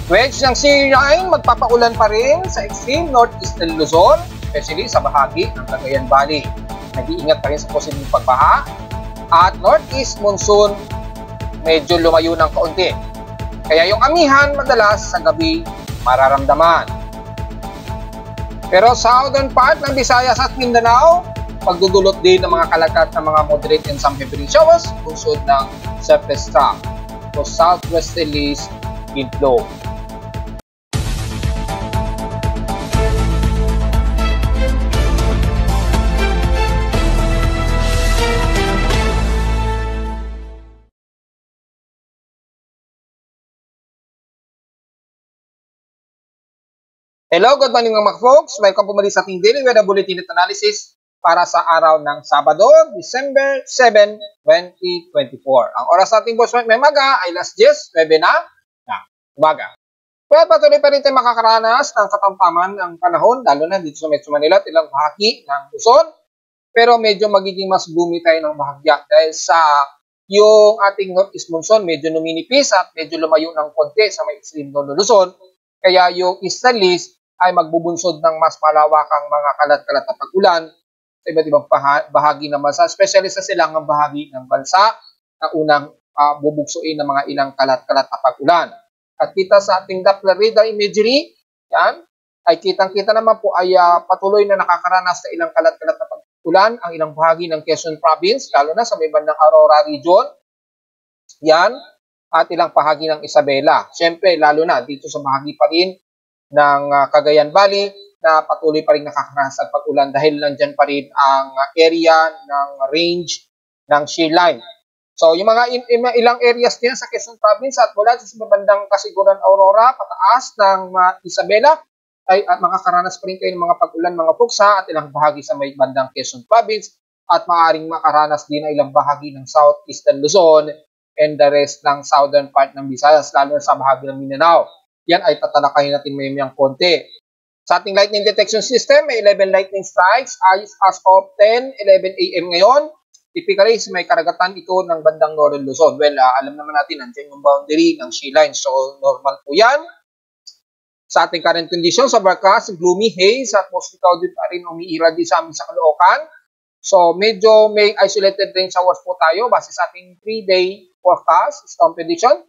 Wedge ng C9, magpapaulan pa rin sa extreme northeastern Luzon, especially sa bahagi ng Cagayan Valley. Nag-iingat pa rin sa posibleng pagbaha. At northeast monsoon, medyo lumayo ng kaunti. Kaya yung amihan madalas sa gabi mararamdaman. Pero southern part ng Visayas at Mindanao, pagdudulot din ng mga kalakat ng mga moderate and some heavy showers, bunsod ng surface track o southwesterlies wind flow. Hello, good morning mga folks. Welcome po muli sa ating Daily Weather Bulletin at Analysis para sa araw ng Sabado, December 7, 2024. Ang oras nating boss may maga ay alas 10:09 na umaga. Well, patuloy pa rin tayo makakaranas ng katamtaman ng panahon, lalo na dito sa Metro Manila at ilang bahagi ng Luzon. Pero medyo magiging mas gloomy tayo ng bahagya dahil sa yung ating northeast monsoon medyo numinipis at medyo lumayo ng konti sa may extreme northern Luzon. Kaya yung easterlies ay magbubunsod ng mas malawakang mga kalat-kalat na pag-ulan sa iba't ibang bahagi ng bansa, especially sa silangang bahagi ng bansa na unang bubugsuin ng mga ilang kalat-kalat na pag-ulan. At kita sa ating Doppler radar imagery, yan, ay kitang-kita naman po ay patuloy na nakakaranas sa ilang kalat-kalat na pag-ulan ang ilang bahagi ng Quezon Province, lalo na sa may bandang Aurora region. Yan, at ilang bahagi ng Isabela. Siyempre, lalo na dito sa bahagi pa rin ng Cagayan Valley na patuloy pa rin nakakaranas ang pag-ulan dahil nandyan pa rin ang area ng range ng shear line. So, yung mga ilang areas din sa Quezon Province at mula sa bandang Kasiguran Aurora, pataas ng Isabela, ay makakaranas pa rin kayo ng mga pag-ulan, mga puksa at ilang bahagi sa may bandang Quezon Province at maaaring makaranas din ang ilang bahagi ng Southeastern Luzon and the rest ng southern part ng Visayas, lalo sa bahagi ng Mindanao. Yan ay tatalakayin natin mayang konti. Sa ating lightning detection system, may 11 lightning strikes as of 10:11 a.m. ngayon. Typically, may karagatan ito ng bandang Northern Luzon. Well, alam naman natin, nandiyan yung boundary ng shear line. So, normal po yan. Sa ating current conditions, sa forecast, gloomy haze at mostly cloudy pa rin umiira din sa amin sa Caloocan. So, medyo may isolated rain showers po tayo base sa ating 3-day forecast, storm prediction.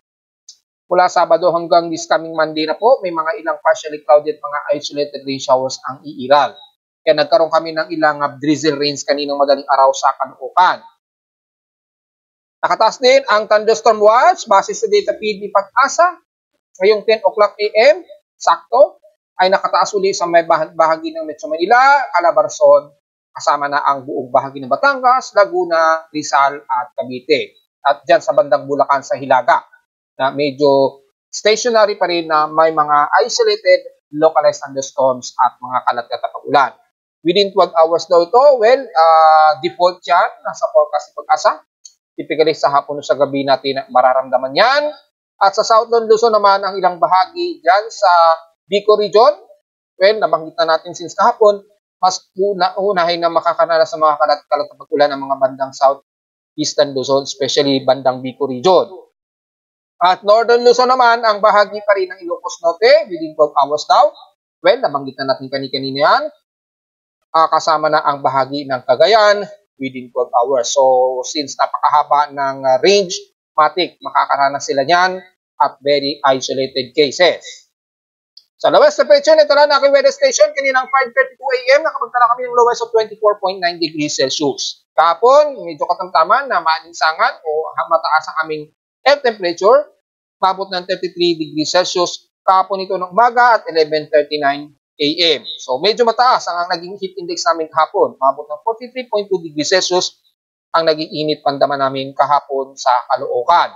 Mula Sabado hanggang this coming Monday na po, may mga ilang partially cloudy at mga isolated rain showers ang iiral. Kaya nagkaroon kami ng ilang drizzle rains kaninang madaling araw sa Caloocan. Nakataas din ang thunderstorm watch base sa data feed ni Pag-asa. Ngayong 10 o'clock a.m., sakto, ay nakataas uli sa may bahagi ng Metro Manila, Calabarzon, kasama na ang buong bahagi ng Batangas, Laguna, Rizal at Cavite. At dyan sa bandang Bulacan sa Hilaga, na medyo stationary pa rin na may mga isolated localized thunderstorms at mga kalat-kalat na pag-ulan. Within 12 hours daw ito, well, default yan, nasa forecast ni Pag-asa. Typically sa hapon o sa gabi natin mararamdaman yan. At sa Southern Luzon naman, ang ilang bahagi dyan sa Bicol region, well, nabanggit na natin since kahapon, mas unahin na makakaranas sa mga kalat-kalat na pag-ulan ng mga bandang Southeastern Luzon, especially bandang Bicol region. At Northern Luzon naman, ang bahagi pa rin ng Ilocos Norte, within 12 hours daw. Well, nabanggit na natin kanina yan. Kasama na ang bahagi ng Cagayan, within 12 hours. So, since napakahaba ng range, matik, makakaranas sila niyan at very isolated cases. Sa lowest temperature, ito lang na aking weather station. Kaninang 5:32 a.m., nakapagtala kami ng lowest of 24.9 degrees Celsius. Kahapon, medyo katamtaman na maalinsangan o mataas ang aming air temperature, mabot ng 33 degrees Celsius kahapon ito ng umaga at 11:39 a.m. So medyo mataas ang naging heat index namin kahapon, mabot ng 43.2 degrees Celsius ang naging init pandaman namin kahapon sa Caloocan.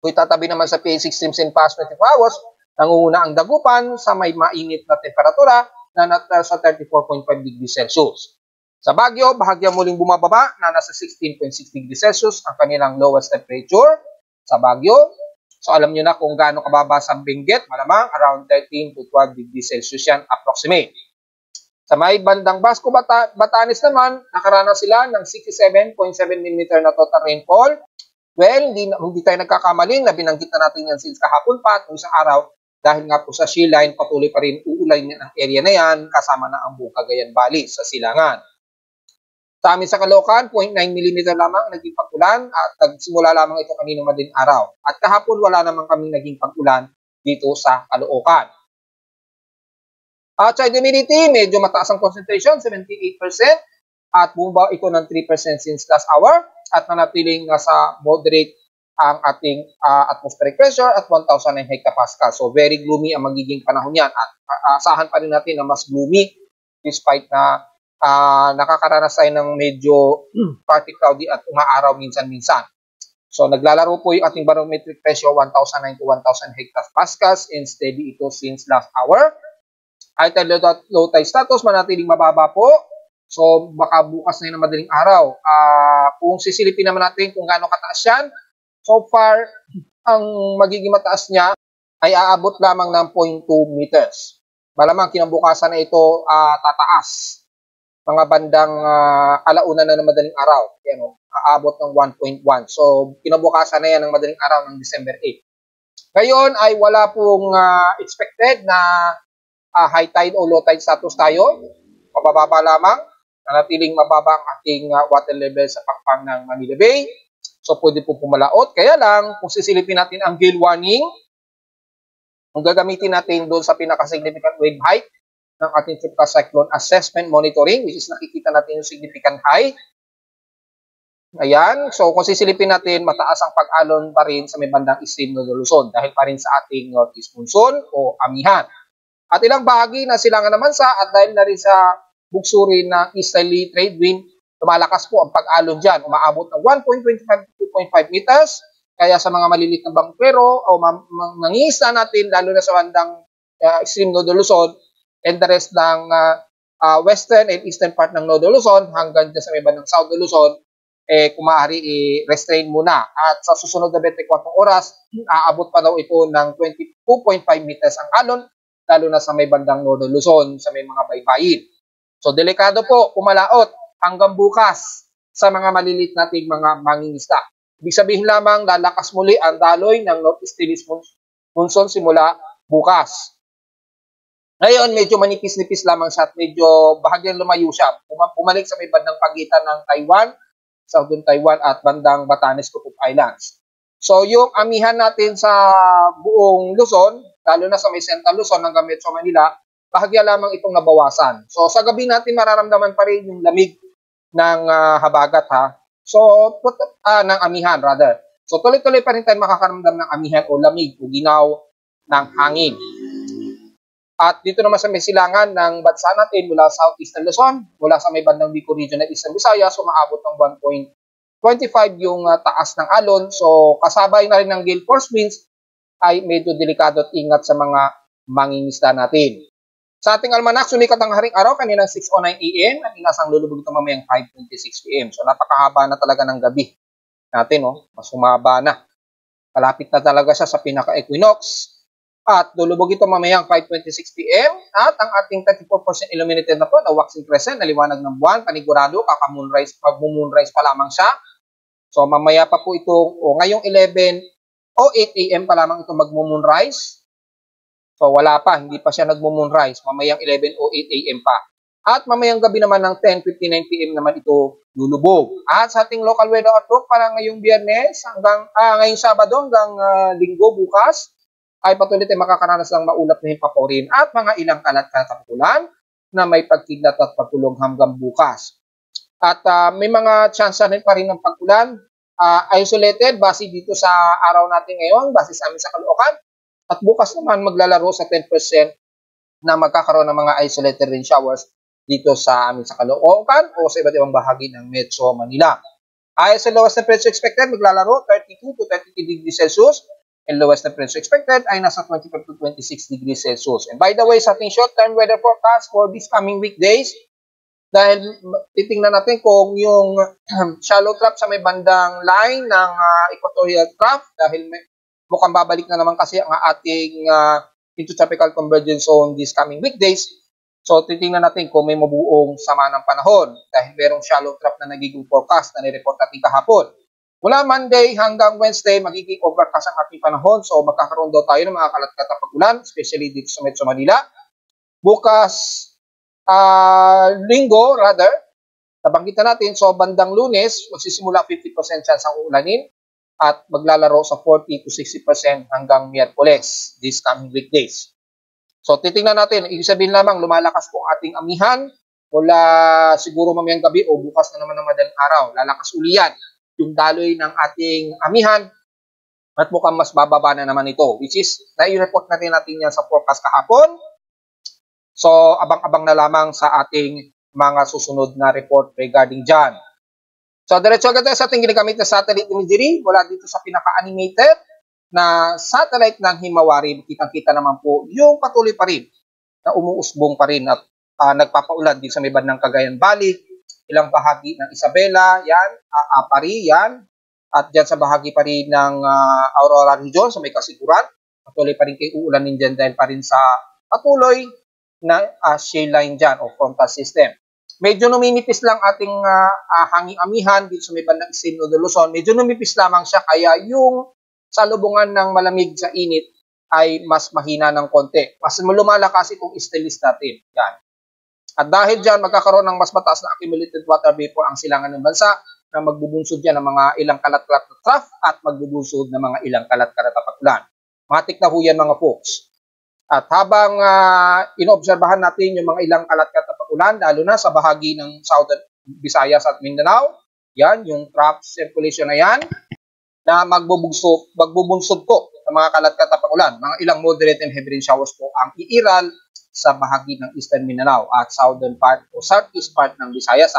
Kung itatabi naman sa PA6 streams in past 24 hours, nangunguna ang Dagupan sa may mainit na temperatura na nasa 34.5 degrees Celsius. Sa Baguio, bahagyang muling bumababa na nasa 16.6 degrees Celsius ang kanilang lowest temperature sa Baguio. So alam nyo na kung gaano kababa sa Benguet, malamang around 13 to 12 degrees Celsius yan approximate. Sa may bandang Basco, Batanes naman, nakaranas sila ng 67.7 mm na total rainfall Well, hindi tayo nagkakamali na binanggit na natin yan since kahapon pa at isang araw dahil nga po sa shear line patuloy pa rin uulay ang area na yan kasama na ang buong Cagayan Valley sa silangan. Sa amin sa Caloocan, 0.9 mm lamang naging pag-ulan at nagsimula lamang ito kanina madaling araw. At kahapon wala naman kaming naging pag-ulan dito sa Caloocan. At sa humidity, medyo mataas ang concentration, 78%. At bumaba ito ng 3% since last hour at manatiling nasa moderate ang ating atmospheric pressure at 1,009 hectopascal. So very gloomy ang magiging panahon yan at asahan pa rin natin na mas gloomy despite na nakakaranas tayo ng medyo partly cloudy at umaaraw minsan-minsan. So naglalaro po yung ating barometric pressure 1,009 to 1,000 hectopascals and steady ito since last hour. High tide low tide status manatiling mababa po. So, baka bukas na yun ng madaling araw. Kung sisilipin naman natin kung gaano kataas yan, so far, ang magiging mataas niya ay aabot lamang ng 0.2 meters. Malamang kinabukasan na ito tataas. Mga bandang alauna na ng madaling araw. Yan, aabot ng 1.1. So, kinabukasan na yan ng madaling araw ng December 8. Ngayon ay wala pong expected na high tide o low tide status tayo. Mabababa lamang. Nanatiling mababa ang ating water level sa pakpang ng Manila Bay. So, pwede po pumalaot. Kaya lang, kung sisilipin natin ang gale warning, kung gagamitin natin doon sa pinaka-significant wave height ng ating tropical cyclone assessment monitoring, which is nakikita natin yung significant high. Ayan. So, kung sisilipin natin, mataas ang pag-alon pa rin sa may bandang extreme ng Luzon dahil pa rin sa ating northeast monsoon o amihan. At ilang bahagi na silangan naman at dahil na rin sa bugsuri ng easterly trade wind, lumalakas po ang pag-alon dyan. Umaabot ng 1.25 to 2.5 meters. Kaya sa mga malilit na bangkero o mangingisda natin, lalo na sa bandang extreme Nodo Luzon and the rest ng western and eastern part ng Nodo Luzon hanggang dyan sa may bandang South Luzon, kung maaari i-restrain muna. At sa susunod na 24 oras, aabot pa daw ito ng 22.5 meters ang alon, lalo na sa may bandang Nodo Luzon, sa may mga baybayin. So, delikado po, kumalaot hanggang bukas sa mga malilit nating mga mangingisda. Ibig sabihin lamang, lalakas muli ang daloy ng northeasterly monsoon simula bukas. Ngayon, medyo manipis-nipis lamang siya at medyo bahagyang lumayo siya. Pumalik sa may bandang pagitan ng Taiwan, Southern Taiwan at bandang Batanes, Cook Islands. So, yung amihan natin sa buong Luzon, lalo na sa may Central Luzon hanggang Metro Manila, bahagya lamang itong nabawasan. So, sa gabi natin mararamdaman pa rin yung lamig ng habagat, ha? So, ng amihan, rather. So, tuloy-tuloy pa rin tayo makakaramdam ng amihan o lamig o ginaw ng hangin. At dito naman sa may silangan ng bansa natin mula Southeastern Luzon, mula sa may bandang Bicol Region at Eastern Visayas, umaabot ng 1.25 yung taas ng alon. So, kasabay na rin ng gale force winds ay medyo delikado at ingat sa mga mangingisda natin. Sa ating almanak, sumikat ang haring araw kaninang 6:09 AM at inasang lulubog ito mamayang 5:26 PM. So, napakahaba na talaga ng gabi natin, mas humaba na. Kalapit na talaga siya sa pinaka-equinox. At lulubog ito mamayang 5:26 PM at ang ating 34% illuminated na po na waxing crescent na liwanag ng buwan, panigurado, kaka-moonrise, mag-moonrise pa lamang siya. So, mamaya pa po ito, ngayong 11 o 8 AM pa lamang ito mag-moonrise. So, wala pa, hindi pa siya nag-moonrise. Mamayang 11 o 8 AM pa. At mamayang gabi naman ng 10:59 PM naman ito lulubog. At sa ating local weather outlook para ngayong Biyernes hanggang ngayong Sabado hanggang Linggo bukas ay patuloy tayo makakaranas ng maulap na himpaporin at mga ilang kalat-kalat ulan na may pagkidlat at pagkulog hanggang bukas. At may mga chance rin pa rin ng pag-ulan. Isolated base dito sa araw natin ngayon, base sa amin sa Caloocan. At bukas naman maglalaro sa 10% na magkakaroon ng mga isolated rain showers dito sa amin sa Caloocan o sa iba't ibang bahagi ng Metro Manila. Ayon sa lowest temperature expected, maglalaro 32 to 33 degrees Celsius and lowest temperature expected ay nasa 25 to 26 degrees Celsius. And by the way, sa ating short-term weather forecast for these coming weekdays, dahil titingnan natin kung yung shallow trough sa may bandang line ng equatorial trough dahil mukhang babalik na naman kasi ang ating intertropical convergence zone these coming weekdays. So, titingnan natin kung may mabuong sama ng panahon dahil merong shallow trough na nagiging forecast na nireport natin kahapon. Mula Monday hanggang Wednesday, magiging overcast ang ating panahon. So, magkakaroon daw tayo ng mga kalat-kalat pag-ulan, especially dito sa Metro Manila. Bukas, linggo, rather, nabanggit na natin, so bandang Lunes, magsisimula 50% chance ang uulanin at maglalaro sa 40 to 60% hanggang Miyerkules, this coming weekdays. So, titingnan natin, ibig sabihin lamang, lumalakas po ang ating amihan mula siguro mamayang gabi o bukas na naman ng madaling araw. Lalakas uli yan yung daloy ng ating amihan at mukhang mas bababa na naman ito, which is, nai-report natin yan sa forecast kahapon. So, abang-abang na lamang sa ating mga susunod na report regarding dyan. So, diretso agad sa ating ginagamit na satellite imagery mula dito sa pinaka-animated na satellite ng Himawari. Kitang-kita naman po yung patuloy pa rin na umuusbong pa rin at nagpapaulan din sa may bandang Cagayan Valley, ilang bahagi ng Isabela, yan, Apari, yan, at dyan sa bahagi pa rin ng Aurora Region, sa may Kasiguran, patuloy pa rin kayo uulanin dyan dahil pa rin sa patuloy na shale line dyan o frontal system. Medyo numinipis lang ating hanging amihan dito sa may bandang Isidro de Luzon. Medyo numipis lamang siya kaya yung salubungan ng malamig sa init ay mas mahina ng konti. Mas lumalakas itong stainless natin. Yan. At dahil dyan, magkakaroon ng mas mataas na accumulated water vapor ang silangan ng bansa na magbubunsod yan ng mga ilang kalat-kalat na trough at magbubunsod ng mga ilang kalat-kalat na pag-ulan. Matik na ho yan mga folks. At habang inobserbahan natin yung mga ilang kalat-kalat na pag-ulan, lalo na sa bahagi ng Southern Visayas at Mindanao, yan, yung trough circulation na yan, na magbubunsod po ng mga kalat-kalat na pag-ulan. Mga ilang moderate and heavy rain showers po ang iiral sa bahagi ng Eastern Mindanao at Southern part o Southeast part ng Visayas.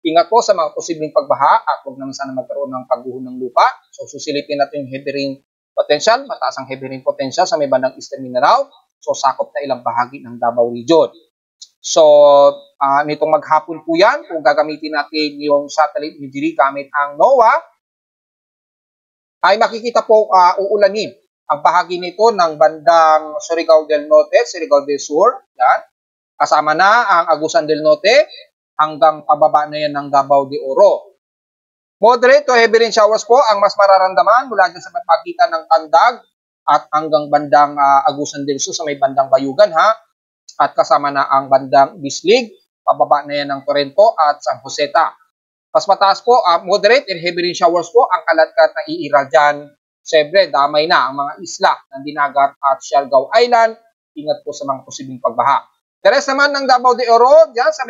Ingat po sa mga posibleng pagbaha at huwag naman sana magkaroon ng pagguho ng lupa. So susilipin natin yung heavy rain potential, mataas ang heavy rain potential sa may bandang Eastern Mindanao. So sakop na ilang bahagi ng Davao Region. So nitong maghapon po yan, kung gagamitin natin yung satellite imagery gamit ang NOAA, ay makikita po uulanin ang bahagi nito ng bandang Surigao del Norte, Surigao del Sur, yan. Kasama na ang Agusan del Norte hanggang pababa na yan ng Davao de Oro. Moderate to heavy rain showers po ang mas mararamdaman mula dyan sa pagitan ng Tandag at hanggang bandang Agusan del Sur sa may bandang Bayugan at kasama na ang bandang Bislig, pababa na yan ng Torrento at San Joseta. Mas mataas po, moderate and heavy rain showers po ang kalat-kalat na iiral dyan. Siyempre, damay na ang mga isla ng Dinagat at Siargao Island. Ingat po sa mga posibleng pagbaha. The rest naman ng Davao de Oro, dyan sa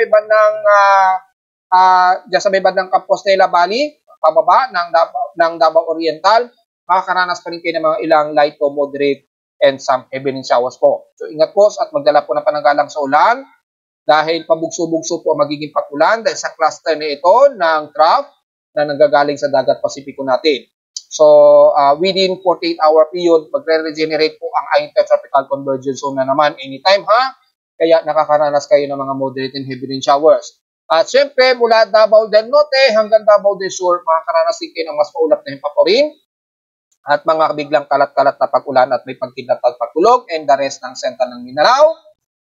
may bandang Compostela Valley, pababa ng Davao Oriental, makakaranas pa rin kayo ng mga ilang light to moderate and some heavy rain showers po. So ingat po at magdala po ng pananggalang sa ulan dahil pabugso-bugso po ang magiging pag-ulan dahil sa cluster na ito ng trough na nanggagaling sa dagat Pasipiko natin. So, within 48-hour period, magre-regenerate po ang intertropical convergence zone na naman anytime kaya nakakaranas kayo ng mga moderate and heavy rain showers. At syempre, mula Davao del Norte hanggang Davao del Sur, makakaranas din kayo ng mas maulap na himpaporin at mga biglang kalat-kalat na pag-ulan at may pagkidlat at pagkulog and the rest ng sentral ng Mindanao.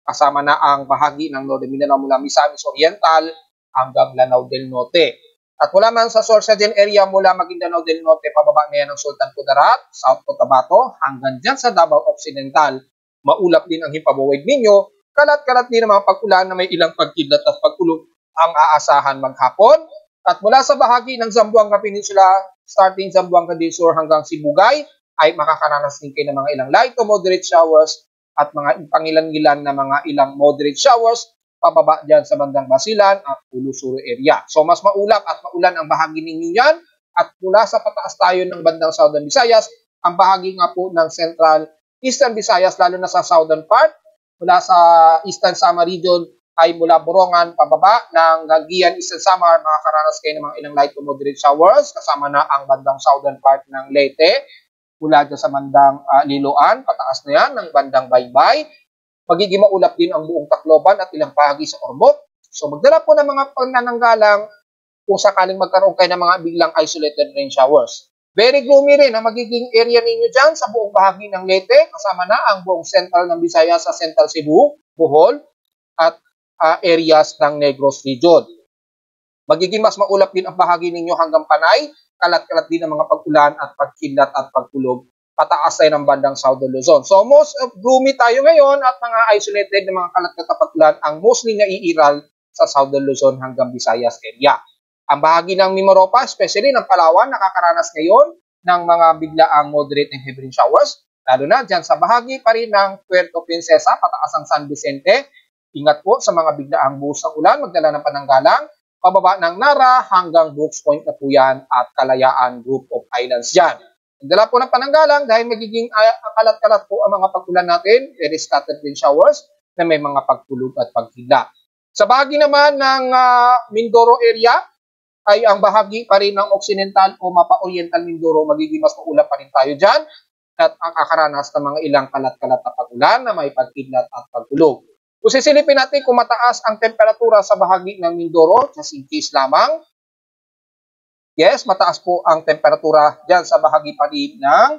Kasama na ang bahagi ng Northern Mindanao mula Misamis Oriental hanggang Lanao del Norte. At mula man sa Sorsogon area mula Maguindanao del Norte, pababa na yan ng Sultan Kudarat, South Cotabato, hanggang dyan sa Davao Occidental. Maulap din ang himpabuwid ninyo. Kalat-kalat din ang mga pag-ulan na may ilang pagkidlat at pagkulog ang aasahan maghapon. At mula sa bahagi ng Zamboanga Peninsula, starting Zamboanga del Sur hanggang Sibugay, ay makakaranas din kayo ng mga ilang light to moderate showers at mga pangilan-gilan na mga ilang moderate showers pababa dyan sa bandang Basilan at Ulusuro area. So, mas maulap at maulan ang bahagi ninyo yan. At mula sa pataas tayo ng bandang Southern Visayas, ang bahagi nga po ng Central Eastern Visayas, lalo na sa Southern part, mula sa Eastern Samar Region, ay mula Borongan, pababa ng Gagian, Eastern Samar, makakaranas kayo ng mga ilang light to moderate showers, kasama na ang bandang Southern part ng Leyte, mula dyan sa bandang Liloan, pataas na yan, ng bandang Baybay. Magiging maulap din ang buong Tacloban at ilang bahagi sa Ormoc. So magdala po ng mga panananggalang kung sakaling magkaroon kayo ng mga biglang isolated rain showers. Very gloomy rin ang magiging area ninyo dyan sa buong bahagi ng Leyte, kasama na ang buong central ng Visayas sa Central Cebu, Bohol, at areas ng Negros Region. Magiging mas maulap din ang bahagi ninyo hanggang Panay, kalat-kalat din ng mga pag-ulan at pagkidlat at pagkulog pataas tayo ng bandang Southern Luzon. So most of gloomy tayo ngayon at mga isolated na mga kalat-kalat na pag-ulan ang mostly naiiral sa Southern Luzon hanggang Visayas area. Ang bahagi ng Mimaropa, especially ng Palawan, nakakaranas ngayon ng mga biglaang moderate and heavy rain showers. Lalo na dyan sa bahagi pa rin ng Puerto Princesa, pataas ang San Vicente. Ingat po sa mga biglaang buhos ng ulan, magdala ng pananggalang. Pababa ng Nara hanggang Brooks Point na po yan at Kalayaan Group of Islands dyan. Magdala po ng pananggalang dahil magiging kalat-kalat po ang mga pag-ulan natin, very scattered rain showers na may mga pagkulog at pagkidlat. Sa bahagi naman ng Mindoro area, ay ang bahagi pa rin ng Occidental o Mapa-Oriental Mindoro, magiging mas maulap pa rin tayo dyan at ang kakaranas ng mga ilang kalat-kalat na pag-ulan na may pagkidlat at pagkulog. Kung sisilipin natin kung mataas ang temperatura sa bahagi ng Mindoro, just in case lamang, yes, mataas po ang temperatura dyan sa bahagi pa rin ng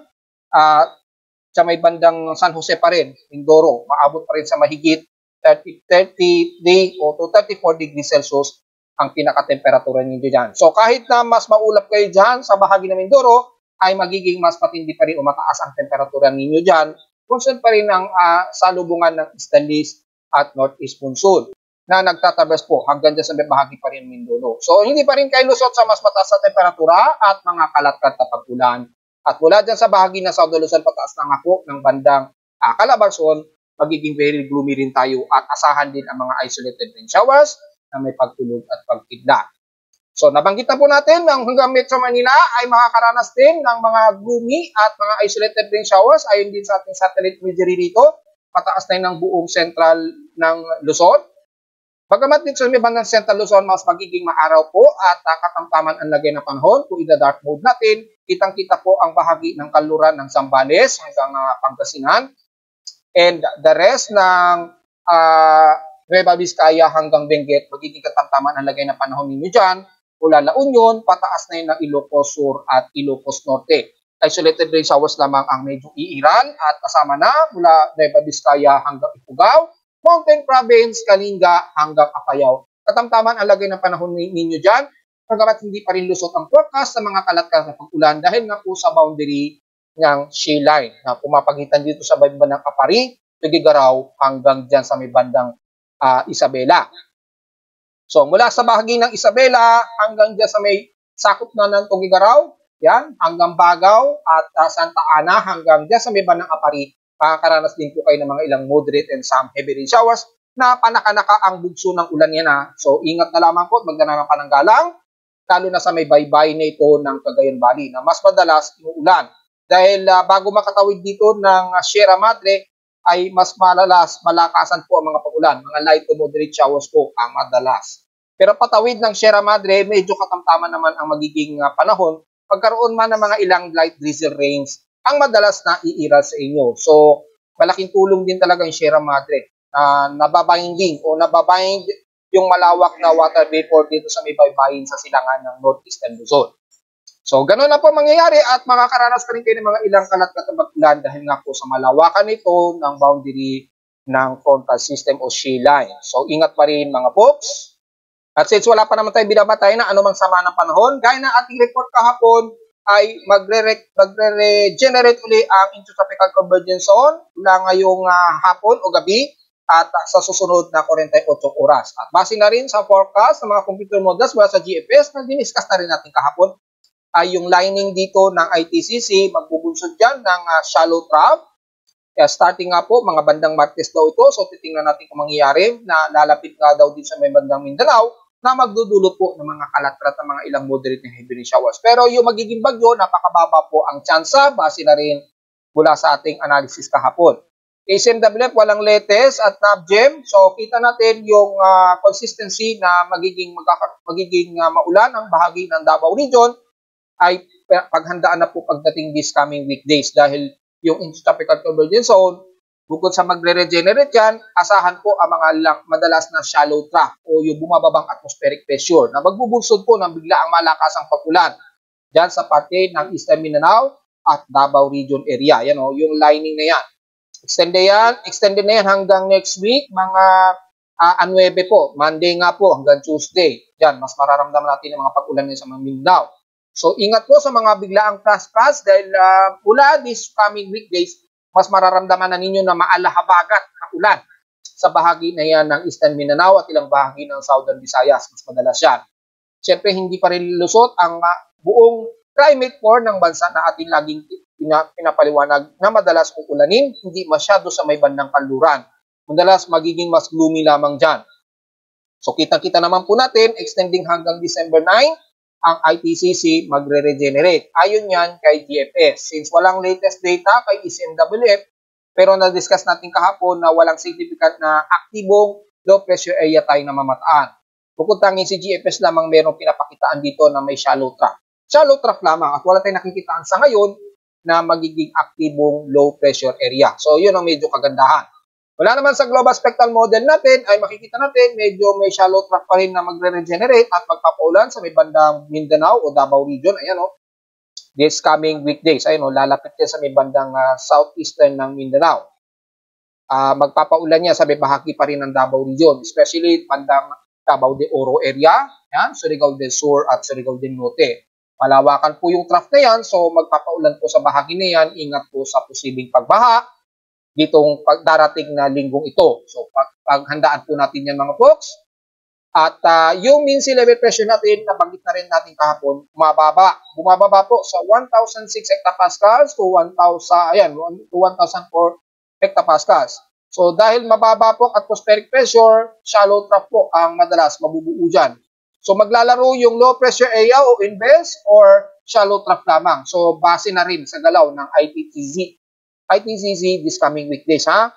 sa may bandang San Jose pa rin, Mindoro. Maabot pa rin sa mahigit 33 o to 34 degrees Celsius ang pinaka-temperatura ninyo dyan. So kahit na mas maulap kayo dyan sa bahagi ng Mindoro, ay magiging mas matindi pa rin o mataas ang temperatura ninyo dyan kung saan pa rin ang salubungan ng Easterlies at Northeast Monsoon na nagtatabas po hanggang dyan sa may bahagi pa rin ng Mindoro. So hindi pa rin kayo lusot sa mas mataas na temperatura at mga kalat-kalat na pag-ulan. At mula dyan sa bahagi ng Southern Luzon, pataas na nga po ng bandang Calabarzon, magiging very gloomy rin tayo at asahan din ang mga isolated rain showers na may pagtulog at pagkidlat. So nabanggit na po natin na hanggang Metro Manila ay makakaranas din ng mga gloomy at mga isolated rain showers ayon din sa ating satellite imagery rito. Pataas na ng buong central ng Luzon. Bagamat dito sa may bandang Central Luzon, mas magiging maaraw po at katamtaman ang lagay ng panahon. Kung ida-dark mode natin, kitang-kita po ang bahagi ng kanluran ng Zambales hanggang Pangasinan. And the rest ng Nueva Vizcaya hanggang Benguet, magiging katamtaman ang lagay ng panahon ninyo dyan. Mula La Union, pataas na yun ng Ilocos Sur at Ilocos Norte. Isolated rain showers lamang ang medyo iiral at kasama na mula Nueva Vizcaya hanggang Ifugao, Mountain Province, Kalinga hanggang Apayao. Katamtaman ang lagay ng panahon ninyo dyan, pagkamat hindi pa rin lusot ang forecast sa mga kalat-kalat na pag-ulan dahil nga po sa boundary ng shale line na pumapagitan dito sa bandang Apari, Tugigaraw hanggang dyan sa may bandang Isabela. So mula sa bahagi ng Isabela hanggang dyan sa may sakop na ng Tugigaraw, yan, hanggang Bagaw at Santa Ana hanggang dyan sa may bandang Apari, makakaranas din po kayo ng mga ilang moderate and some heavy rain showers na panaka-naka ang bugso ng ulan yan ha. So ingat na lamang po at magdala ng pananggalang, lalo na sa may baybay na ito ng Cagayan Valley na mas madalas umuulan. Dahil bago makatawid dito ng Sierra Madre ay mas malakasan po ang mga pag-ulan. Mga light to moderate showers po ang madalas. Pero patawid ng Sierra Madre, medyo katamtaman naman ang magiging panahon. Pagkaroon man ng mga ilang light drizzle rains ang madalas na iiral sa inyo. So, malaking tulong din talaga yung Sierra Madre na nababinding o nababind yung malawak na water vapor dito sa may baybayin sa silangan ng Northeastern Luzon. So, gano'n na po mangyayari at makakaranas ka rin kayo ng mga ilang kalat-kalat na pag-ulan dahil nga po sa malawakan nito ng boundary ng frontal system o shale line. So, ingat pa rin mga folks. At since wala pa naman tayo binabatay na anumang sama ng panahon, gaya ng ating report kahapon, ay magre-regenerate uli ang intertropical convergence zone mula ngayong hapon o gabi at sa susunod na 48 oras. At base na rin sa forecast ng mga computer models mula sa GFS na diniscuss na rin natin kahapon, ay yung lining dito ng ITCC magbubunsod dyan ng shallow trough. Kaya starting nga po, mga bandang Martes daw ito. So titingnan natin kung mangyayari na lalapit nga daw din sa may bandang Mindanao na magdudulot po ng mga kalat-kalat ng mga ilang moderate na heavy rain showers. Pero yung magiging bagyo, napakababa po ang tsansa base na rin mula sa ating analysis kahapon. KCMWF, walang latest at NABGEM. So kita natin yung consistency na magiging maulan ang bahagi ng Davao Region ay paghandaan na po pagdating this coming weekdays dahil yung intertropical convergence zone, bukod sa magre-regenerate yan, asahan po ang mga madalas na shallow trough o yung bumababang atmospheric pressure na magbubunsod po ng biglaang malakasang pag-ulan dyan sa parte ng Eastern Mindanao at Davao Region area. Yan o, yung lining na yan. Extended na yan hanggang next week, mga 9 po. Monday nga po hanggang Tuesday. Diyan, mas mararamdaman natin ang mga pag-ulan sa mga Mindanao. So ingat po sa mga biglaang crash dahil mula this coming weekdays, mas mararamdaman na ninyo na maalahabagat na ulan sa bahagi na yan ng Eastern Mindanao at ilang bahagi ng Southern Visayas. Mas madalas yan. Siyempre, hindi pa rin lusot ang buong climate core ng bansa na ating laging pinapaliwanag na madalas uulanin, hindi masyado sa may bandang kanluran. Madalas magiging mas gloomy lamang dyan. So kita-kita naman po natin, extending hanggang December 9, ang ITCC magre-regenerate. Ayon yan kay GFS. Since walang latest data kay ECMWF, pero na-discuss natin kahapon na walang significant na aktibong low pressure area tayo na mamataan. Bukod tanging si GFS lamang merong pinapakitaan dito na may shallow trough. Shallow trough lamang at wala tayong nakikitaan sa ngayon na magiging aktibong low pressure area. So yun ang medyo kagandahan. Wala naman sa global spectral model natin ay makikita natin medyo may shallow trough pa rin na magre-regenerate at magpapaulan sa may bandang Mindanao o Davao region. Ayan o. This coming weekdays. Ayan o. Lalapit yan sa may bandang southeastern ng Mindanao. Magpapaulan niya sa may bahagi pa rin ng Davao region. Especially bandang Davao de Oro area. Yan. Surigao del Sur at Surigao del Norte. Malawakan po yung trough na yan. So magpapaulan po sa bahagi na yan. Ingat po sa posibleng pagbaha ditong darating na linggong ito. So, paghandaan po natin yan mga folks. At yung mean sea level pressure natin, nabanggit na rin natin kahapon, bumababa. Bumababa po sa 1,006 hectopascals to 1,004 hectopascals. So, dahil mababa po atmospheric pressure, shallow trough po ang madalas mabubuo dyan. So, maglalaro yung low pressure area o inverse or shallow trough lamang. So, base na rin sa galaw ng ITCC this coming weekdays, ha?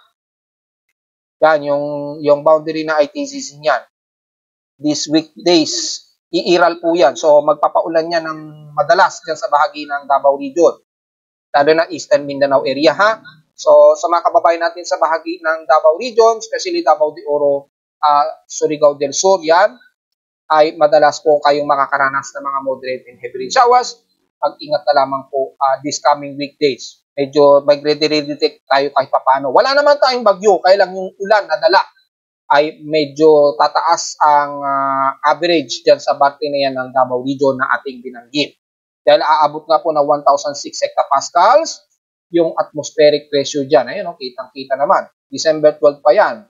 Yan, yung boundary na ITCC niyan. These weekdays, iiral po yan. So, magpapaulan yan ng madalas dyan sa bahagi ng Davao region. Lalo na Eastern Mindanao area, ha? So, sa mga kababayan natin sa bahagi ng Davao region, especially Davao de Oro, Surigao del Sur, yan, ay madalas po kayong makakaranas ng mga moderate and heavy rain showers. Pag-ingat na lamang po this coming weekdays. Medyo magre-detect tayo kahit paano. Wala naman tayong bagyo, kaya lang yung ulan na dala ay medyo tataas ang average dyan sa parte na yan ng Davao region na ating binanggit. Dahil aabot nga po na 1,006 hectopascals yung atmospheric pressure dyan. Ayun, kitang-kita naman. December 12 pa yan.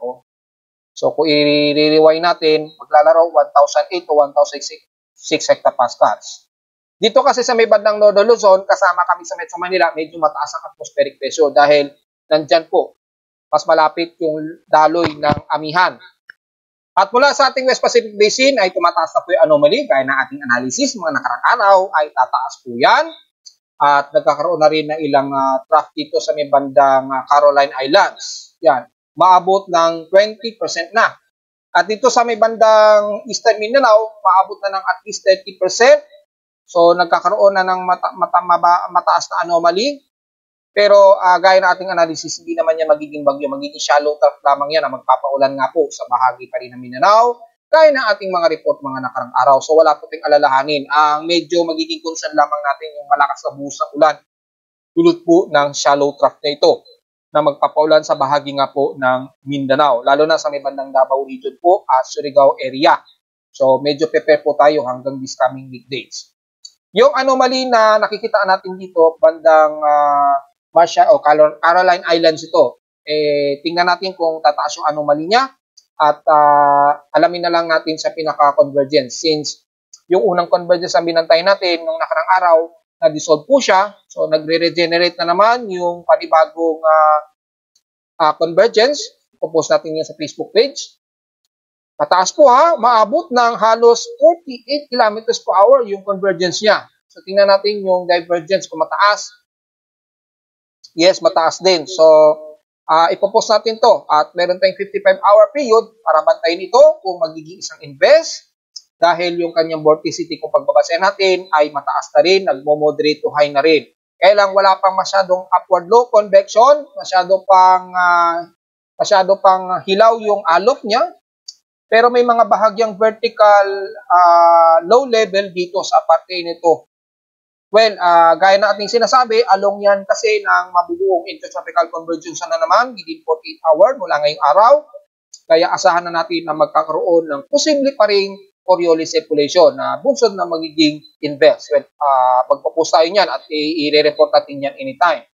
So, kung i-rewind natin, maglalaro 1,008 to 1,006 hectopascals. Dito kasi sa may bandang Northern Luzon, kasama kami sa Metro Manila, medyo mataas ang atmospheric pressure dahil nandyan po, mas malapit yung daloy ng amihan. At mula sa ating West Pacific Basin ay tumataas na po yung anomaly, gaya ng ating analysis, mga nakarang araw ay tataas po yan. At nagkakaroon na rin ng ilang trough dito sa may bandang Caroline Islands. Yan, maabot ng 20% na. At dito sa may bandang Eastern Mindanao, maabot na ng at least 30%. So, nagkakaroon na ng mataas na anomaly. Pero, gaya ng ating analysis, hindi naman yan magiging bagyo. Magiging shallow trough lamang yan na magpapaulan nga po sa bahagi pa rin ng Mindanao. Gaya ng ating mga report mga nakarang araw. So, wala po tayong alalahanin. Ang medyo magiging concern lamang natin yung malakas na buhos ng ulan. Dulot po ng shallow trough na ito na magpapaulan sa bahagi nga po ng Mindanao. Lalo na sa may bandang Davao region po at Surigao area. So, medyo prepare po tayo hanggang this coming weekdays. Yung anomaly na nakikita natin dito, bandang Caroline Islands ito, tingnan natin kung tataas yung anomaly niya at alamin na lang natin sa pinaka-convergence. Since yung unang convergence ang binantay natin nung nakarang araw, na-dissolve po siya. So, nagre-regenerate na naman yung panibagong convergence. Popost natin yan sa Facebook page. Mataas po ha, maabot ng halos 48 kilometers per hour yung convergence niya. So, tingnan natin yung divergence kung mataas. Yes, mataas din. So, ipopost natin to at meron tayong 55-hour period para bantayin ito kung magiging isang inverse dahil yung kanyang vorticity kung pagbabasahin natin ay mataas na rin, nagmo-moderate to high na rin. Kaya lang wala pang masyadong upward low convection, masyado pang hilaw yung alok niya. Pero may mga bahagyang vertical low level dito sa parte nito. Well, gaya na ating sinasabi, along yan kasi ng mabubuong intertropical convergence na naman within 48 hours mula ngayong araw. Kaya asahan na natin na magkakaroon ng posible pa rin Coriolis Circulation na bunsod na magiging inverse. Well, magpo-post tayo niyan at i-report natin yan anytime.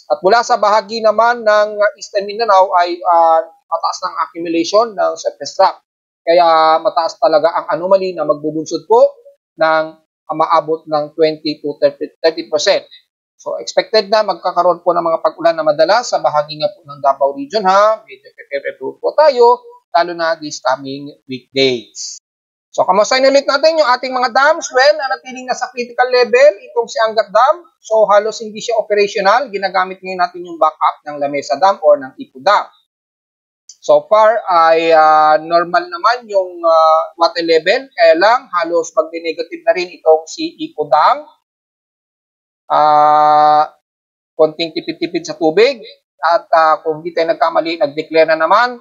At mula sa bahagi naman ng Eastern Mindanao ay mataas ng accumulation ng surface rock. Kaya mataas talaga ang anomaly na magbubunsod po ng maabot ng 20 to 30%. So expected na magkakaroon po ng mga pag-ulan na madalas sa bahagi nga po ng Davao Region ha. Medyo prepare po tayo lalo na these coming weekdays. So kamustahin ulit natin yung ating mga dams. Well, nanatiling nasa critical level itong si Angat Dam. So halos hindi siya operational. Ginagamit ngayon natin yung backup ng Lamesa Dam or ng Ipo Dam. So far ay normal naman yung water level. Kaya lang halos mag-negative na rin itong si Ipo Dam. Konting tipid-tipid sa tubig. At kung hindi tayo nagkamali, nag-declare na naman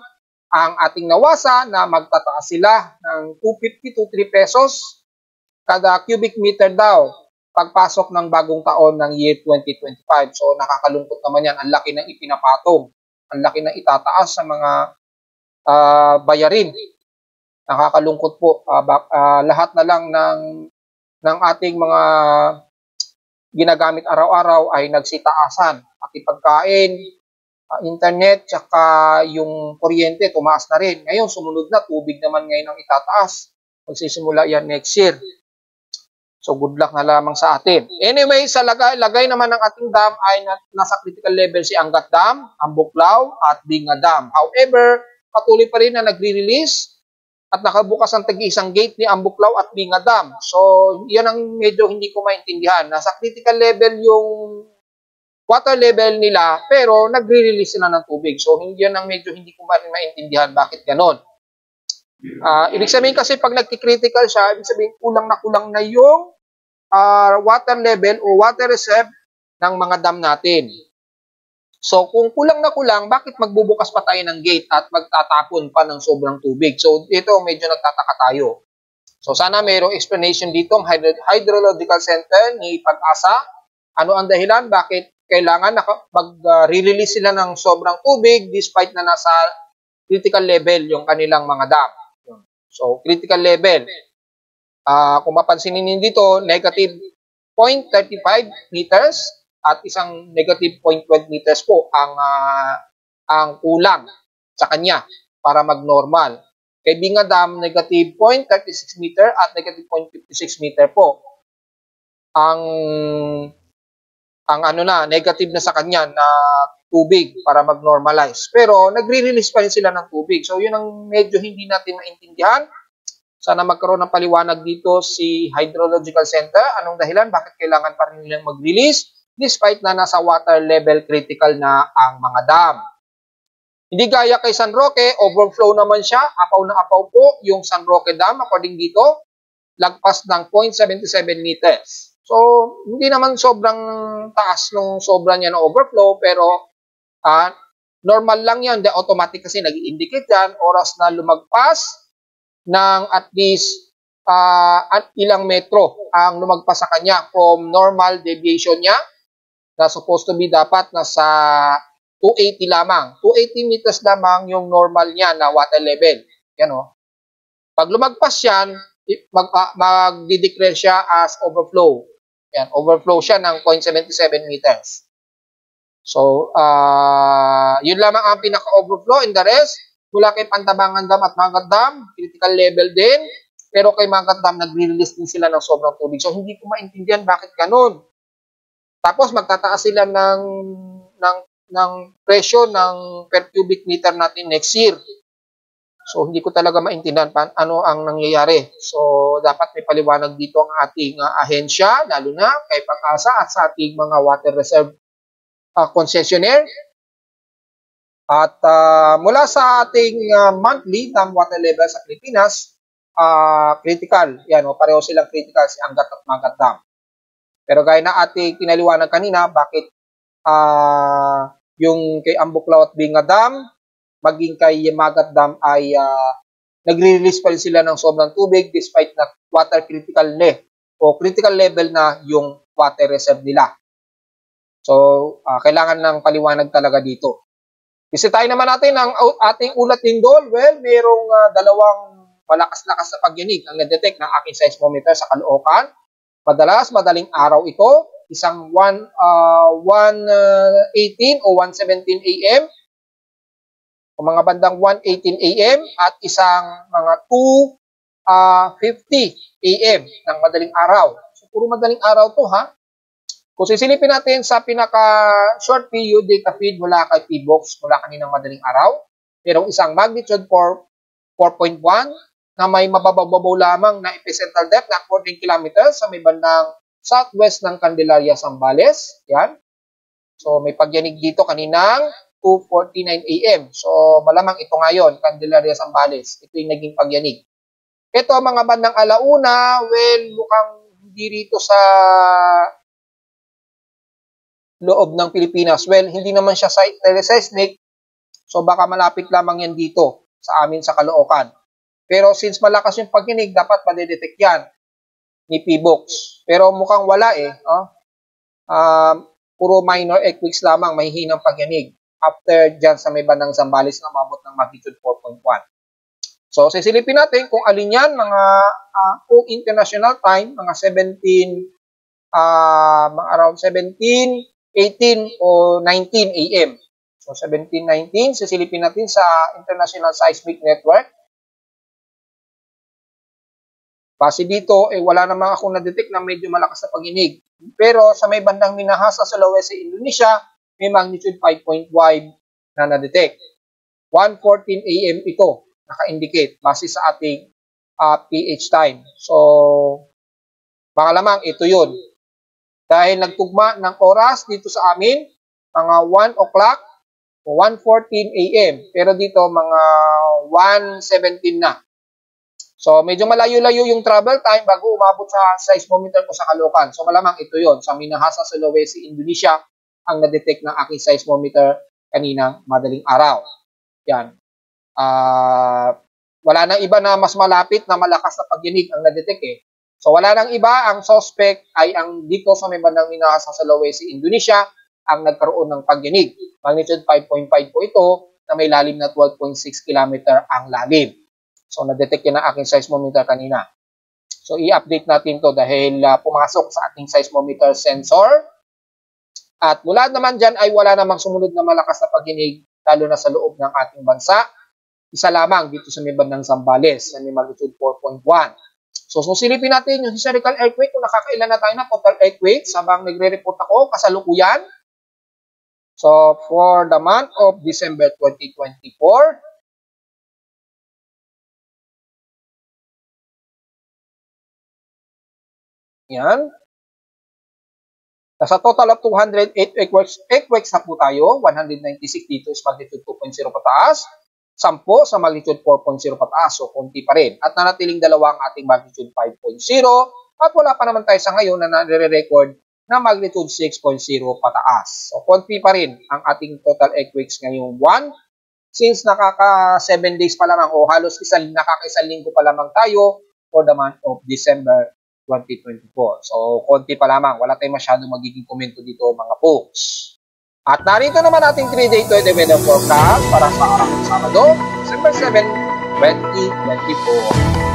ang ating NAWASA na magtataas sila ng 250 to 3 pesos kada cubic meter daw pagpasok ng bagong taon ng year 2025. So nakakalungkot naman yan. Ang laki ng ipinapatong. Ang laki ng itataas sa mga bayarin. Nakakalungkot po. Lahat na lang ng ating mga ginagamit araw-araw ay nagsitaasan. Pati pagkain, internet, tsaka yung kuryente, tumaas na rin. Ngayon, sumunod na, tubig naman ngayon ang itataas. Magsisimula yan next year. So, good luck na lamang sa atin. Anyway, sa lagay naman ng ating dam ay nasa critical level si Angat Dam, Ambuklaw, at Binga Dam. However, patuloy pa rin na nagre-release at nakabukas ang tag-isang gate ni Ambuklaw at Binga Dam. So, yan ang medyo hindi ko maintindihan. Nasa critical level yung water level nila, pero nagre-release sila ng tubig. So, yan ang medyo hindi ko maintindihan bakit ganon. Ibig sabihin kasi pag nagki-critical siya, ibig sabihin kulang na yung water level o water reserve ng mga dam natin. So, kung kulang na kulang, bakit magbubukas pa tayo ng gate at magtatapon pa ng sobrang tubig? So, ito medyo nagtataka tayo. So, sana mayroong explanation dito ang Hydrological Center ni Pag-asa. Ano ang dahilan? Bakit kailangan mag-release sila ng sobrang tubig despite na nasa critical level yung kanilang mga dam. So, critical level. Kung mapansinin niyo dito, negative 0.35 meters at isang negative 0.12 meters po ang kulang sa kanya para mag-normal. Kay Binga Dam, negative 0.36 meter at negative 0.56 meter po. Ang negative na sa kanya na tubig para mag-normalize. Pero nagre-release pa rin sila ng tubig. So, yun ang medyo hindi natin maintindihan. Sana magkaroon ng paliwanag dito si Hydrological Center. Anong dahilan? Bakit kailangan pa rin nilang mag-release despite na nasa water level critical na ang mga dam? Hindi gaya kay San Roque, overflow naman siya. Apaw na apaw po yung San Roque Dam according dito. Lagpas ng 0.77 meters. So, hindi naman sobrang taas nung sobra niya na overflow, pero normal lang yan. Automatic kasi nag-indicate yan. Oras na lumagpas ng at least ilang metro ang lumagpas sa kanya from normal deviation niya na supposed to be dapat nasa 280 lamang. 280 meters lamang yung normal niya na water level. Yan o. Pag lumagpas yan, mag-declare siya as overflow. Yan, overflow siya ng 0.77 meters. So, yun lamang ang pinaka-overflow. And the rest, mula kay Pantabangan Dam at Mangat Dam, critical level din. Pero kay Mangat Dam, nagre-release din sila ng sobrang tubig. So, hindi ko maintindihan bakit ganun. Tapos, magtataas sila ng presyo ng per cubic meter natin next year. So, hindi ko talaga maintindihan ano ang nangyayari. So, dapat may paliwanag dito ang ating ahensya, lalo na kay Pag-asa at sa ating mga water reserve concessionaire. At mula sa ating monthly dam water level sa Pilipinas, critical. Yan, pareho silang critical si Angat at Mangat Dam. Pero gaya na ating pinaliwanag kanina, bakit yung kay Ambuklaw at Binga Dam, maging kay Mangat Dam ay nagre-release pa rin sila ng sobrang tubig despite na water critical o critical level na yung water reserve nila. So, kailangan ng paliwanag talaga dito. Bisitahin naman natin ang ating ulat lindol. Well, mayroong dalawang malakas-lakas na pagyanig ang na-detect ng aking seismometer sa Caloocan. Madalas, madaling araw ito, isang 1:18 o 1:17 a.m. o mga bandang 1:18 a.m. at isang mga 2:50 a.m. ng madaling araw. So, puro madaling araw to ha. Kung sisilipin natin sa pinaka-short period data feed mula kay PBOX mula kaninang madaling araw, merong isang magnitude 4.1 na may mababaw lamang na epicentral depth na 14 kilometers sa may bandang southwest ng Candelaria, Zambales. Yan. So, may pagyanig dito kaninang 2:49 a.m. So, malamang ito ngayon, Candelaria, Zambales. Ito yung naging pagyanig. Ito, mga bandang alauna, well, mukhang hindi rito sa loob ng Pilipinas. Well, hindi naman siya teleseismic, so baka malapit lamang yan dito sa amin sa Caloocan. Pero since malakas yung pagkinig, dapat madedetect yan ni PBOX. Pero mukhang wala eh. Puro minor earthquakes lamang, may hinang pagyanig. After dyan sa may bandang Zambales na umabot ng magnitude 4.1. So, sisilipin natin kung alin yan, mga kung international time, mga around 17, 18 o 19 a.m. So, 17-19, sisilipin natin sa International Seismic Network. Kasi dito, wala namang akong na-detect na medyo malakas na pag-inig. Pero sa may bandang Minahasa, Sulawesi, Indonesia, may magnitude 5.5 na na-detect. 1:14 a.m. ito, naka-indicate, base sa ating PH time. So, baka lamang ito yun. Dahil nagtugma ng oras dito sa amin, mga 1 o'clock o 1:14 a.m. Pero dito, mga 1:17 na. So, medyo malayo-layo yung travel time bago umabot sa seismometer ko sa Caloocan. So, malamang ito yon sa Minahasa, Sulawesi, Indonesia, ang na-detect ng aking seismometer kaninang madaling araw. Yan. Wala nang iba na mas malapit na malakas na pagyanig ang na-detect eh. So, wala nang iba. Ang suspect ay ang dito sa may bandang Minahasa, Sulawesi, Indonesia, ang nagkaroon ng pagyanig. Magnitude 5.5 po ito na may lalim na 12.6 km ang lalim. So, na-detect yan ang aking seismometer kanina. So, i-update natin to dahil pumasok sa ating seismometer sensor. At mula naman dyan ay wala namang sumunod na malakas na pagyanig lalo na sa loob ng ating bansa. Isa lamang dito sa may bandang Zambales na may magnitude 4.1. So, silipin natin yung historical earthquake kung nakakailan na tayo na total earthquakes habang nagre-report ako kasalukuyan. So, for the month of December 2024, yan. Nasa total of 208 earthquakes na po tayo. 196 dito is magnitude 2.0 pataas. 10 sa magnitude 4.0 pataas. So, konti pa rin. At nanatiling dalawa ang ating magnitude 5.0. At wala pa naman tayo sa ngayon na nare-record na magnitude 6.0 pataas. So, konti pa rin ang ating total earthquakes ngayong buwan. Since nakaka 7 days pa lamang o halos nakaka-isang linggo pa lamang tayo for the month of December 2024. So, konti pa lamang. Wala tayong masyadong magiging komento dito, mga folks. At narito naman ating 3-day weather forecast para sa araw ng Sabado, December 7, 2024.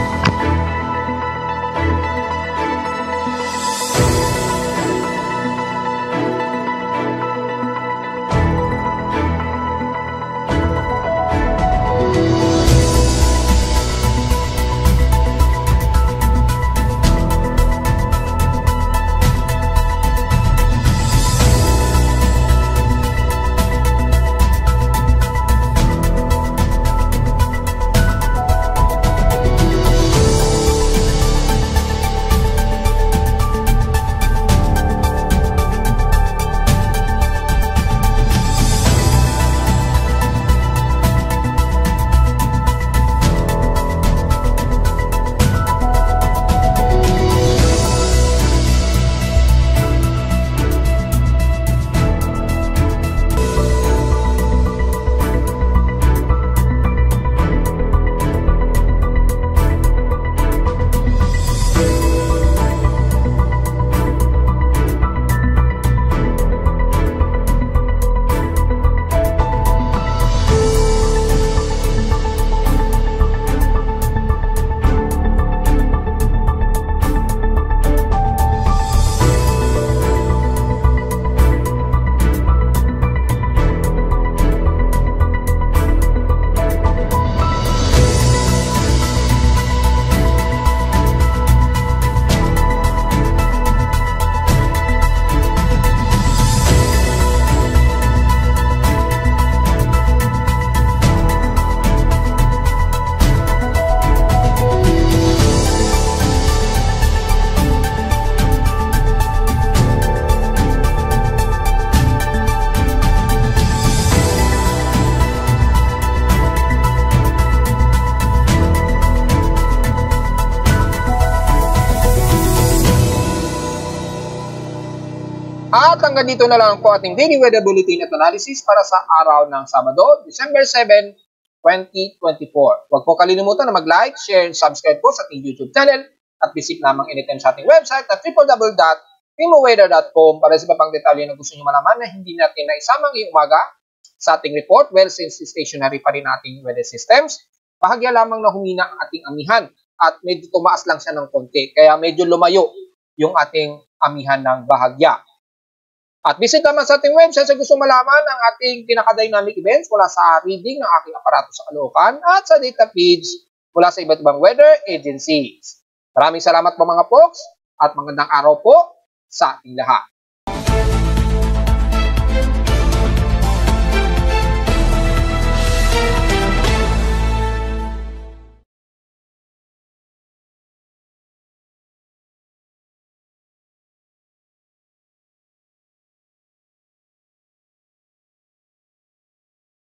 hanggang dito na lang po ating daily weather bulletin at analysis para sa araw ng Sabado, December 7, 2024. Huwag po kalilimutan na mag-like, share, and subscribe po sa ating YouTube channel at visit lamang anytime sa ating website at www.primoweather.com para sa iba pang detalye na gusto nyo malaman na hindi natin naisamang ngayong umaga sa ating report. Well, since stationary pa rin ating weather systems, bahagya lamang na humina ang ating amihan at medyo tumaas lang siya ng konti. Kaya medyo lumayo yung ating amihan ng bahagya. At visit naman sa ating website sa gusto malaman ang ating pinaka-dynamic events mula sa reading ng aking aparato sa Caloocan at sa data feeds mula sa iba't ibang weather agencies. Maraming salamat po mga folks at magandang araw po sa ating lahat.